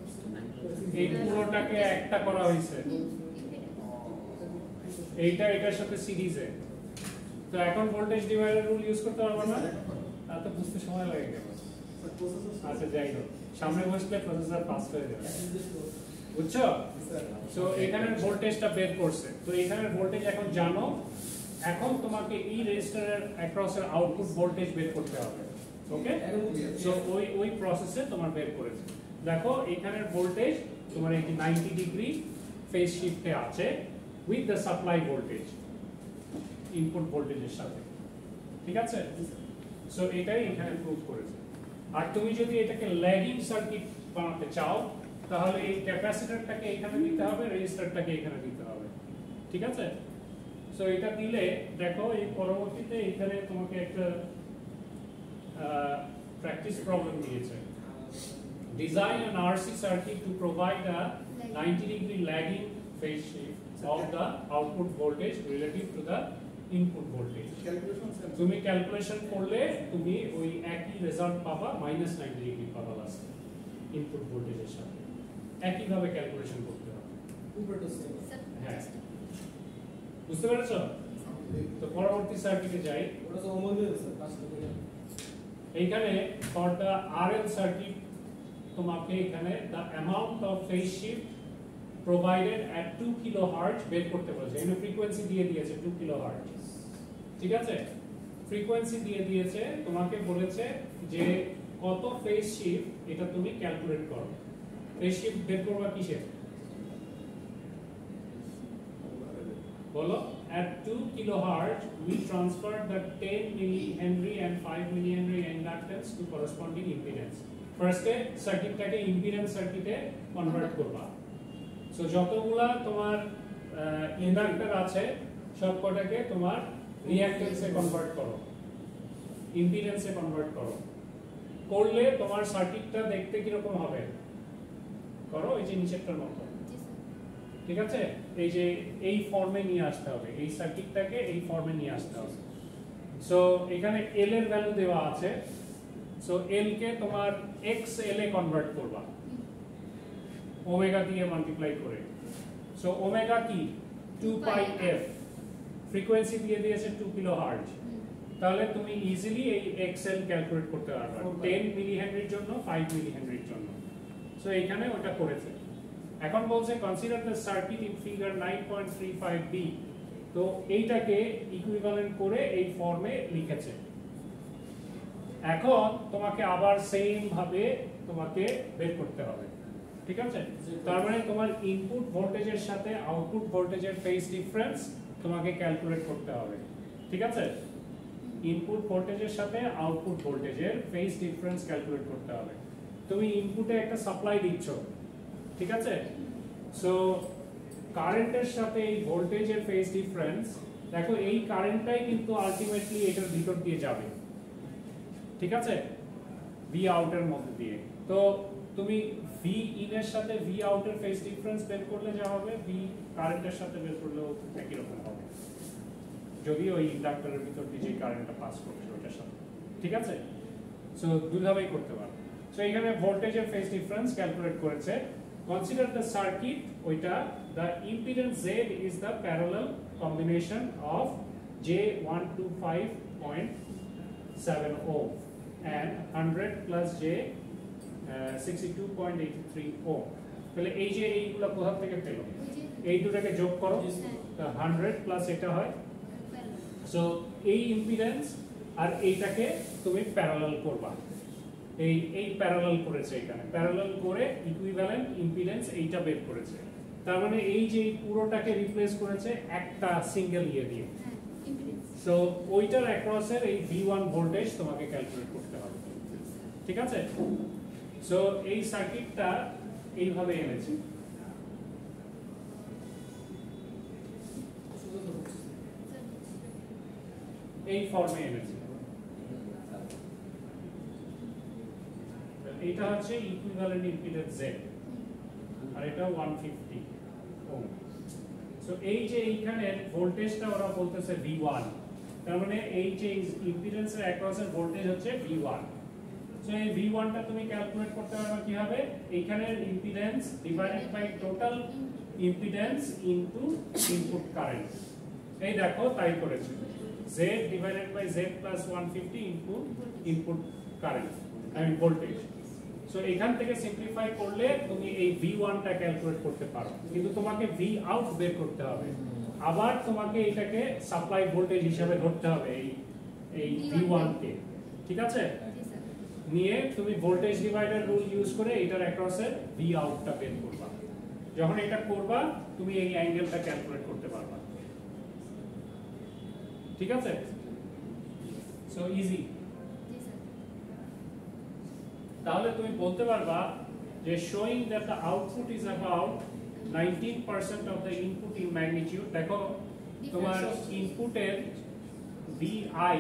এই পুরোটাকে একটা করা হয়েছে, এইটা এটার সাথে সিরিজে। তো এখন ভোল্টেজ ডিভাইডার রুল ইউজ করতে পারবো না? এত বুঝতে সময় লাগে কেন? আচ্ছা যাই হোক, সামনে বসলে প্রসেসর ফাস্ট হয়ে যাবে, বুঝছো? সো এখানের ভোল্টেজটা বের করছে, তো এখানের ভোল্টেজ এখন জানো। এখন তোমাকে এই রেজিস্টারের অ্যাক্রসের আউটপুট ভোল্টেজ বের করতে হবে, ওকে? সো ওই প্রসেসে তোমার বের করেছে। দেখো এখানের ভোল্টেজ তোমার এই 90 ডিগ্রি ফেজ শিফটে আছে with the supply voltage, input ভোল্টেজের সাথে, ঠিক আছে? সো এটাই এখানে প্রুভ করেছে। আর তুমি যদি এটাকে ল্যাগিং সার্কিট বানাতে চাও তাহলে এই ক্যাপাসিটরটাকে এখানে দিতে হবে, রেজিস্টারটাকে এখানে দিতে হবে, ঠিক আছে? সো এটা দিলে দেখো এই পরবর্তীতে এখানে তোমাকে একটা প্র্যাকটিস প্রবলেম দিয়েছে। Design an RC circuit to provide a 90 degree lagging phase shift of the output voltage relative to the input voltage. Calculation sir তুমি ক্যালকুলেশন করলে তুমি ওই একই রেজাল্ট পাবা, -90 ডিগ্রি পাবা লাস্টে ইনপুট ভোল্টেজের সাথে। একই ভাবে ক্যালকুলেশন করতে হবে, উপরটা সেম। হ্যাঁ। বুঝতে পেরেছো? তো পরবর্তী সার্কিটে যাই। ওটা তো অমূল্য স্যার কাজ করে। এইখানে ফর দ্য আরএল সার্কিট তোমাকে এখানে the amount of phase shift provided at 2 kilohertz বের করতে বলেছে। এখানে ফ্রিকোয়েন্সি দিয়ে দিয়েছে 2 কিলোহার্টজ, ঠিক আছে? ফ্রিকোয়েন্সি দিয়ে দিয়েছে, তোমাকে বলেছে যে কত ফেজ শিফট এটা তুমি ক্যালকুলেট করো। ফেজ শিফট বের করবা কিসের? বলো। At 2 kilohertz we transfer the 10 millihenry and 5 millihenry inductance to corresponding impedance. ফার্স্টে সার্কিটটাকে ইম্পিডেন্স সার্কিটে কনভার্ট করবা। সো যতগুলা তোমার ইন্ডাক্টর আছে সবকটাকে তোমার রিঅ্যাকট্যান্সে কনভার্ট করো, ইম্পিডেন্সে কনভার্ট করো। করলে তোমার সার্কিটটা দেখতে কি রকম হবে? করো এই যে নিচেরটার মতো, ঠিক আছে? এই যে এই ফর্মে নিয়ে আসতে হবে, এই সার্কিটটাকে এই ফর্মে নিয়ে আসতে হবে। সো এখানে এল এর ভ্যালু দেওয়া আছে। সো এল কে তোমার এক্স এল এ কনভার্ট করবা ওমেগা দিয়ে মাল্টিপ্লাই করে। সো ওমেগা কি? 2 পাই এফ। ফ্রিকোয়েন্সি দিয়ে দিয়েছে 2 কিলোহার্টজ। তাহলে তুমি ইজিলি এই এক্স এল ক্যালকুলেট করতে পারবে 10 মিলিহেনরির জন্য, 5 মিলিহেনরির জন্য। সো এখানে ওটা করেছে। এখন বলছে consider the circuit in figure 9.35b, তো এইটাকে ইকুইভ্যালেন্ট করে এই ফর্মে লিখেছে। এখন তোমাকে আবার সেম ভাবে তোমাকে বের করতে হবে, ঠিক আছে? তার মানে তোমার ইনপুট ভোল্টেজের সাথে আউটপুট ভোল্টেজের ফেজ ডিফারেন্স তোমাকে ক্যালকুলেট করতে হবে, ঠিক আছে? ইনপুট ভোল্টেজের সাথে আউটপুট ভোল্টেজের ফেজ ডিফারেন্স ক্যালকুলেট করতে হবে। তুমি ইনপুটে একটা সাপ্লাই দিচ্ছ, ঠিক আছে? সো কারেন্টের সাথে এই ভোল্টেজের ফেজ ডিফারেন্স, দেখো এই কারেন্টটাই কিন্তু আলটিমেটলি এটার ভিতর দিয়ে যাবে, ঠিক আছে? ভি আউটের মধ্যে দিয়ে। তো তুমি ভি ইন এর সাথে ভি আউটের ফেজ ডিফারেন্স বের করলে যা হবে, ভি কারেন্টের সাথে বের করলেও একই রকম হবে, যদি ওই ইন্ডাক্টরের ভিতর দিয়ে যে কারেন্টটা পাস করছে ওটার সাথে, ঠিক আছে? সো দুইভাবেই করতে পারো। সো এখানে ভোল্টেজের ফেজ ডিফারেন্স ক্যালকুলেট করেছে। কনসিডার দ্য সার্কিট, ওইটা the impedance Z is the parallel combination of J125.7 ohm and 100 plus J 62.83 ohm। তাহলে এই যে এইগুলা কোথা থেকে পেলো? এই দুটাকে যোগ করো, 100 প্লাস এটা হয়। সো এই ইম্পিডেন্স আর এইটাকে তুমি প্যারালাল করবা, এই প্যারালাল করেছে, এখানে প্যারালাল করে ইকুইভ্যালেন্ট ইম্পিডেন্স এইটা বের করেছে। তার মানে এই যে পুরোটাকে রিপ্লেস করেছে একটা সিঙ্গেল ইয়ে দিয়ে। সো ওইটার অ্যাক্রসের এই V1 ভোল্টেজ তোমাকে ক্যালকুলেট করতে হবে, ঠিক আছে? সো এই সার্কিটটা এইভাবে এনেছে, এই ফর্মে এনেছে। এটা হচ্ছে ইকুইভ্যালেন্ট ইম্পিডেন্স Z আর এটা 150 ওহম। সো এই যে এইখানে ভোল্টেজটা ওরা বলতেছে V1, তার মানে এই যে ইম্পিডেন্সের অ্যাক্রসের ভোল্টেজ হচ্ছে V1। সো এই V1টা তুমি ক্যালকুলেট করতে পারবে কিভাবে? এইখানের impedance divided by total impedance into input current. এই দেখো তাই করেছে, Z divided by Z plus 150 into input current, I mean voltage. So এখান থেকে সিম্পলিফাই করলে তুমি এই V1 টা ক্যালকুলেট করতে পারো, কিন্তু তোমাকে V out বের করতে হবে। আবার তোমাকে এটাকে সাপ্লাই ভোল্টেজ হিসাবে ধরতে হবে এই V1 কে, ঠিক আছে? নিয়ে তুমি ভোল্টেজ ডিভাইডার রুল ইউজ করে এটার অ্যাক্রসে V out টা বের করবা। যখন এটা করবা তুমি এই অ্যাঙ্গেলটা ক্যালকুলেট করতে পারবা, ঠিক আছে? So easy. তাহলে তুমি বলতে পারবা যে showing that the output is about 19% of the input in magnitude. দেখো তোমার ইনপুটের VI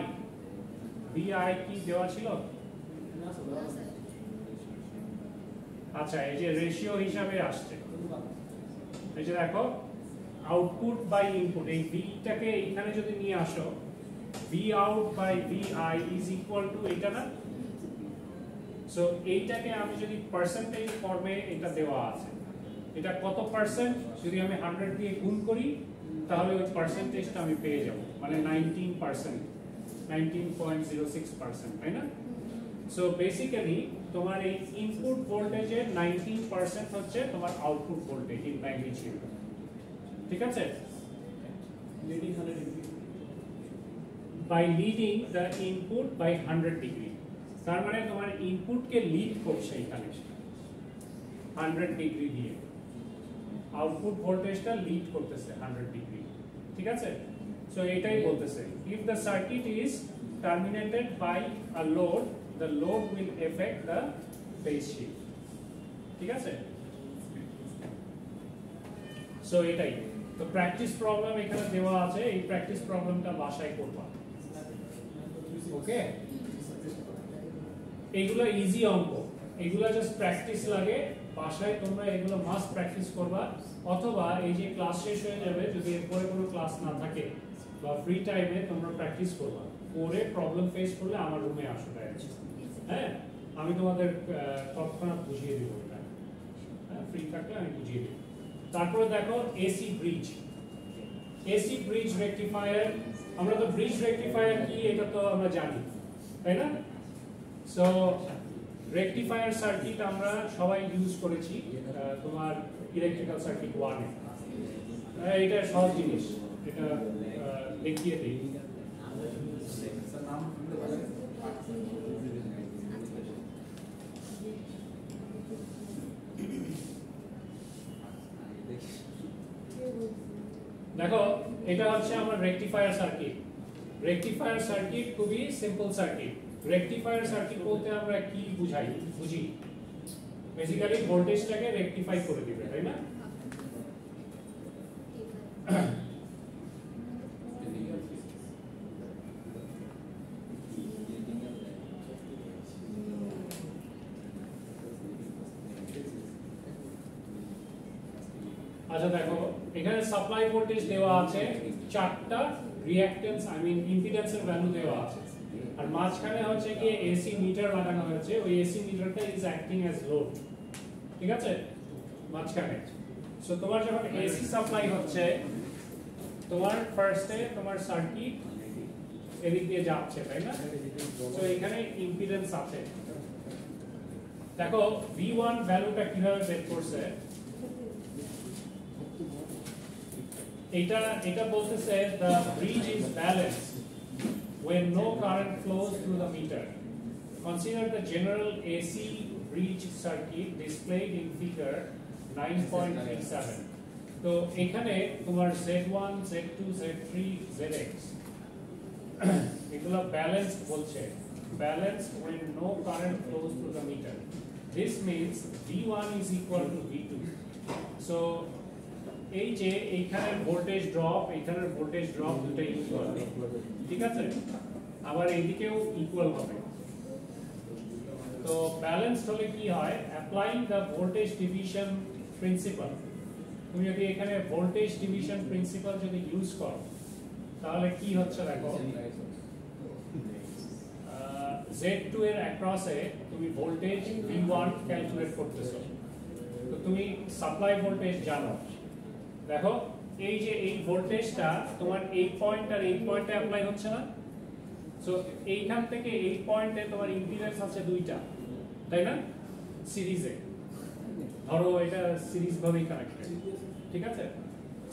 কি দেওয়া ছিল? আচ্ছা, এই যে রেশিও হিসাবে আসছে, এই যে দেখো আউটপুট বাই ইনপুট, এই ভিটাকে এখানে যদি নিয়ে আসো, V out by VI is equal to এটা না? সো এইটাকে আমি যদি পার্সেন্টেজ ফর্মে এটা দেওয়া আছে, এটা কত পার্সেন্ট যদি আমি 100 দিয়ে গুণ করি তাহলে ওই পার্সেন্টেজটা আমি পেয়ে যাব, মানে 19%, 19.06%, তাই না? সো বেসিক্যালি তোমার এই ইনপুট ভোল্টেজের 19% হচ্ছে তোমার আউটপুট ভোল্টেজ ইন ম্যাগনিটিউড, ঠিক আছে? Leading 100 degree by leading the input by 100 degree. তার মানে তোমার ইনপুটকে লিড করছে এখানে 100 ডিগ্রি দিয়ে, আউটপুট ভোল্টেজটা লিড করতেছে 100 ডিগ্রি, ঠিক আছে? সো এটাই বলতেছে, if the circuit is terminated by a load, the load will affect the phase shift, ঠিক আছে? সো এটাই তো প্র্যাকটিস প্রবলেম এখানে দেওয়া আছে, এই প্র্যাকটিস প্রবলেমটা বাসায় করবা, ওকে? এগুলো ইজি অঙ্ক, এগুলো জাস্ট প্র্যাকটিস লাগে, বাসায় তোমরা এগুলো মাস্ট প্র্যাকটিস করবা। অথবা এই যে ক্লাস শেষ হয়ে যাবে, যদি এরপরে কোনো ক্লাস না থাকে বা ফ্রি টাইমে তোমরা প্র্যাকটিস করবা, করে প্রবলেম ফেস করলে আমার রুমে আসো, হ্যাঁ? আমি তোমাদের তৎক্ষণাৎ বুঝিয়ে দেবো, এটা ফ্রি থাকলে আমি বুঝিয়ে দেবো। তারপরে দেখো এসি ব্রিজ রেকটিফায়ার। আমরা তো ব্রিজ রেকটিফায়ার কি এটা তো আমরা জানি, তাই না? সো রেকটিফায়ার সার্কিট আমরা সবাই ইউজ করেছি তোমার ইলেকট্রিক্যাল সার্কিট 1 এ। এটা সহজ জিনিস, এটা দেখিয়ে দিই। স্যার নাম শুনতে পারেন? দেখো এটা হচ্ছে আমার রেকটিফায়ার সার্কিট। রেকটিফায়ার সার্কিট খুবই সিম্পল সার্কিট। রেকটিফায়ার সার্কিট বলতে আমরা কি বুঝি বেসিক্যালি ভোল্টেজটাকে রেকটিফাই করে দিবে, তাই না? আচ্ছা দেখো এখানে সাপ্লাই ভোল্টেজ দেওয়া আছে, চারটা রিঅ্যাকট্যান্স ইম্পিডেন্সের ভ্যালু দেওয়া আছে, আর মাঝখানে হচ্ছে কি এসি মিটার লাগানো হয়েছে। ওই এসি মিটারটা ইজ অ্যাক্টিং অ্যাজ লোড, ঠিক আছে, মাঝখানে। সো তোমার যখন এসি সাপ্লাই হচ্ছে, তোমার ফার্স্টে তোমার সার্কিট এদিক দিয়ে যাচ্ছে, তাই না? সো এখানে ইম্পিডেন্স আছে। দেখো V1 ভ্যালুটা কিভাবে বের করছে, এটা বলতেছে the bridge is balanced when no current flows through the meter. Consider the general AC bridge circuit displayed in figure 9.37. তো এখানে তোমার Z1, Z2, Z3, Zx এগুলো ব্যালেন্সড বলছে, balanced when no current flows through the meter. This means V1 is equal to V2. So এই যে এইখানের voltage drop, এইখানের voltage drop দুটো ইকুয়াল, ঠিক আছে, আবার এইদিকেও ইকুয়াল হবে। তো ব্যালেন্সড হলে কি হয়, applying the voltage division principal. তুমি যদি এখানে ভোল্টেজ ডিভিশন প্রিন্সিপাল যদি ইউজ করো তাহলে কি হচ্ছে দেখো, Z2 এর অ্যাক্রসে তুমি ভোল্টেজ V1 ক্যালকুলেট করতেছো। তো তুমি সাপ্লাই ভোল্টেজ জানো, দেখো এই যে এই ভোল্টেজটা তোমার এই পয়েন্ট আর এই পয়েন্টে অ্যাপ্লাই হচ্ছে না। সো এইখান থেকে এই পয়েন্টে তোমার ইম্পিডেন্স আছে দুইটা, তাই না, সিরিজে। ধরো এটা সিরিজ ভাবেই কানেক্টেড, ঠিক আছে।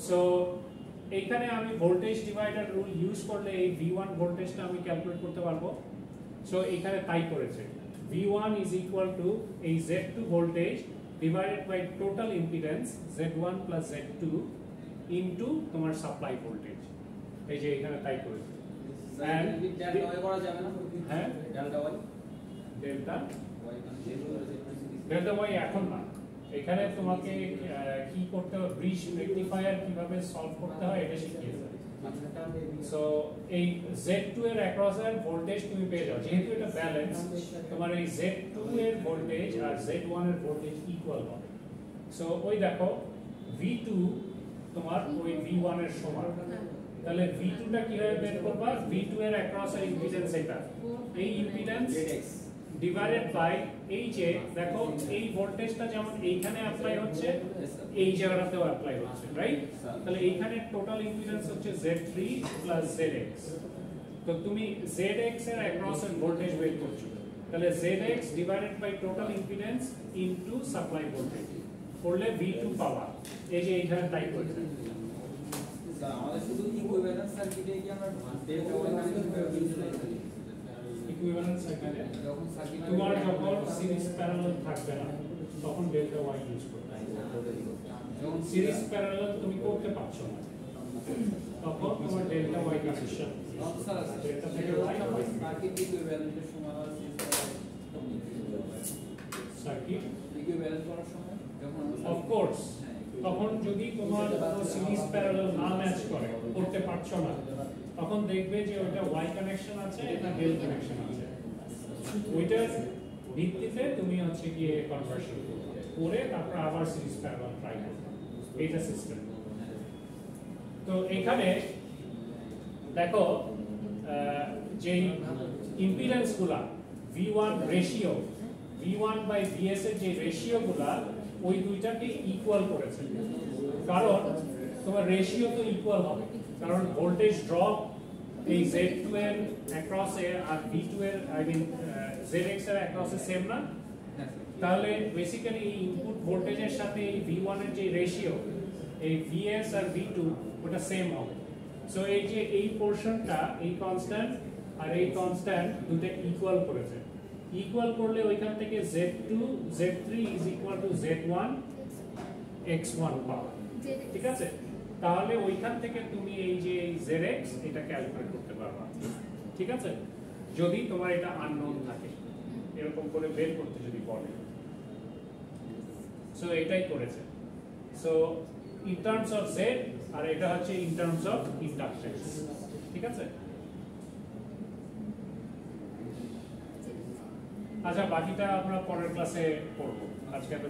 সো এইখানে আমি ভোল্টেজ ডিভাইডার রুল ইউজ করলে এই V1 ভোল্টেজটা আমি ক্যালকুলেট করতে পারবো। সো এখানে তাই করেছে, V1 is equal to এই Z2 voltage divided by total impedance Z1 plus Z2 into তোমার সাপ্লাই ভোল্টেজ। এই যে এখানে তাই করেছে। and ডেল্টা ওয়াই করা যাবে না? হ্যাঁ, ডেল্টা ওয়াই ডেল্টা ওয়াই এখন না, এখানে তোমাকে কি করতে হবে, ব্রিজ রেকটিফায়ার কিভাবে সলভ করতে হয় এটা শিখিয়েছে। সো এই Z2 এর অ্যাক্রস এর ভোল্টেজ তুমি পেয়ে যাও, যেহেতু এটা ব্যালেন্স, তোমার এই Z2 এর ভোল্টেজ আর Z1 এর ভোল্টেজ ইকুয়াল হবে। সো ওই দেখো V2 তোমার ওই V1 এর সমান, তাহলে V2 টা কিভাবে বের করবা, V2 এর অ্যাক্রস এর ইম্পিডেন্স এটা, এই ইম্পিডেন্স ডিভাইডেড বাই এই যে দেখো এই ভোল্টেজটা যেমন এইখানে অ্যাপ্লাই হচ্ছে এই জায়গাটাতেও অ্যাপ্লাই হচ্ছে, রাইট? তাহলে এইখানে টোটাল ইম্পিডেন্স হচ্ছে Z3 প্লাস Zx। তো তুমি Zx এর অ্যাক্রস এর ভোল্টেজ বের করছো, তাহলে Zx divided by total impedance into supply voltage করলে V2 পাওয়া। এই যে এইখানে টাইপ করতে আমাদের শুধু ইকুইভ্যালেন্স সার্কিটে কি আমরা ডেল্টা ওয়াই কানেক্ট করে দিয়েছি? ইকুইভ্যালেন্স সার্কিটে যখন সার্কিট তোমার যখন সিরিজ প্যারালাল থাকবে না তখন ডেল্টা ওয়াই ইউজ করবে। যখন সিরিজ প্যারালাল তুমি করতে পারছো না তখন তোমার ডেল্টা ওয়াই কানেকশন, ডেল্টা থেকে ওয়াই সার্কিট ইকুইভ্যালেন্টের সময় সার্কিট ইকুইভ্যালেন্স করার সময় যখন অফ কোর্স, তখন যদি তোমার কোনো সিরিজ প্যারালাল না ম্যাচ করে, করতে পারছো না, তখন দেখবে যে ওটা ওয়াই কানেকশন আছে, এটা ডেল কানেকশন আছে, ওইটার ভিত্তিতে তুমি হচ্ছে গিয়ে কনভার্সন করে তারপর আবার সিরিজ প্যারালাল ট্রাই করবে, এইটা সিস্টেম। তো এখানে দেখো যে ইম্পিডেন্স গুলা V1 ratio, V1 by Vs এর যে রেশিও গুলা ওই দুইটাকে ইকুয়াল করেছে, কারণ তোমার রেশিও তো ইকুয়াল হবে, কারণ ভোল্টেজ ড্রপ এই Z2 এর অ্যাক্রস এ আর V2 এর Zx এর অ্যাক্রস এ সেম না, তাহলে বেসিক্যালি এই ইনপুট ভোল্টেজের সাথে এই V1 এর যে রেশিও এই Vs আর V2 ওটা সেম হবে। সো এই যে এই পোরশনটা এই কনস্ট্যান্ট আর এই কনস্ট্যান্ট দুটো ইকুয়াল করেছে, ইকুয়াল করলে ওইখান থেকে Z2 Z3 is equal two Z1 X1 পাওয়া, ঠিক আছে? তাহলে ওইখান থেকে তুমি এই যে Zx এটা ক্যালকুলেট করতে পারবা, ঠিক আছে? যদি তোমার এটা আননোন থাকে, এরকম করে বের করতে যদি বলে। সো এটাই করেছে। So in terms of Z আর এটা হচ্ছে ইন টার্মস অফ ইন্ডাকটেন্স, ঠিক আছে? আচ্ছা, বাকিটা আমরা পরের ক্লাসে পড়বো, আজকে এত